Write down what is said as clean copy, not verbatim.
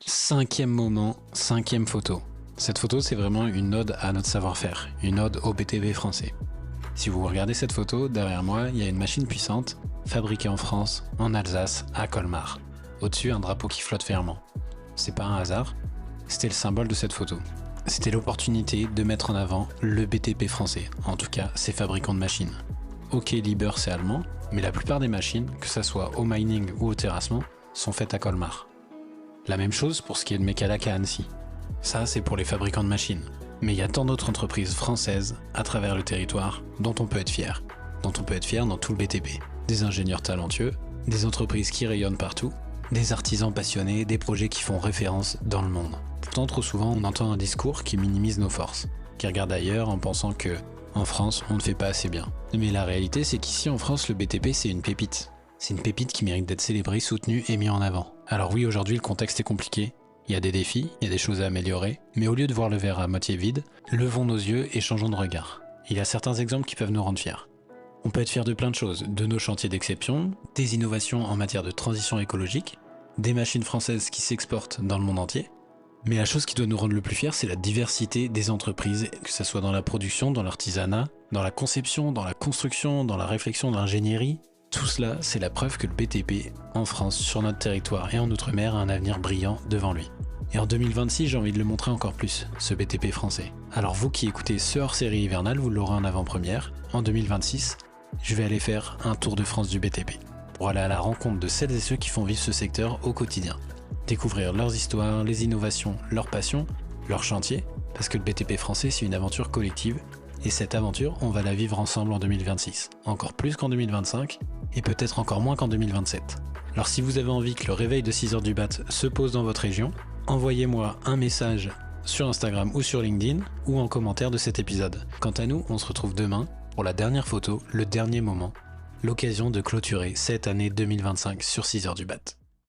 5e moment, 5e photo. Cette photo, c'est vraiment une ode à notre savoir-faire, une ode au BTP français. Si vous regardez cette photo, derrière moi, il y a une machine puissante, fabriquée en France, en Alsace, à Colmar. Au-dessus, un drapeau qui flotte fièrement. C'est pas un hasard, c'était le symbole de cette photo. C'était l'opportunité de mettre en avant le BTP français, en tout cas ses fabricants de machines. Ok, Liebherr c'est allemand, mais la plupart des machines, que ce soit au mining ou au terrassement, sont faites à Colmar. La même chose pour ce qui est de Mecalac à Annecy. Ça, c'est pour les fabricants de machines. Mais il y a tant d'autres entreprises françaises à travers le territoire dont on peut être fier. Dont on peut être fier dans tout le BTP. Des ingénieurs talentueux, des entreprises qui rayonnent partout, des artisans passionnés, des projets qui font référence dans le monde. Pourtant, trop souvent, on entend un discours qui minimise nos forces, qui regarde ailleurs en pensant que, en France, on ne fait pas assez bien. Mais la réalité, c'est qu'ici en France, le BTP, c'est une pépite. C'est une pépite qui mérite d'être célébrée, soutenue et mise en avant. Alors oui, aujourd'hui, le contexte est compliqué. Il y a des défis, il y a des choses à améliorer, mais au lieu de voir le verre à moitié vide, levons nos yeux et changeons de regard. Il y a certains exemples qui peuvent nous rendre fiers. On peut être fier de plein de choses, de nos chantiers d'exception, des innovations en matière de transition écologique, des machines françaises qui s'exportent dans le monde entier. Mais la chose qui doit nous rendre le plus fiers, c'est la diversité des entreprises, que ce soit dans la production, dans l'artisanat, dans la conception, dans la construction, dans la réflexion, dans l'ingénierie. Tout cela, c'est la preuve que le BTP, en France, sur notre territoire et en Outre-mer, a un avenir brillant devant lui. Et en 2026, j'ai envie de le montrer encore plus, ce BTP français. Alors vous qui écoutez ce hors-série hivernale, vous l'aurez en avant-première. En 2026, je vais aller faire un tour de France du BTP, pour aller à la rencontre de celles et ceux qui font vivre ce secteur au quotidien. Découvrir leurs histoires, les innovations, leurs passions, leurs chantiers, parce que le BTP français, c'est une aventure collective. Et cette aventure, on va la vivre ensemble en 2026. Encore plus qu'en 2025, et peut-être encore moins qu'en 2027. Alors si vous avez envie que le réveil de 6h du mat se pose dans votre région, envoyez-moi un message sur Instagram ou sur LinkedIn, ou en commentaire de cet épisode. Quant à nous, on se retrouve demain pour la dernière photo, le dernier moment, l'occasion de clôturer cette année 2025 sur 6h du mat.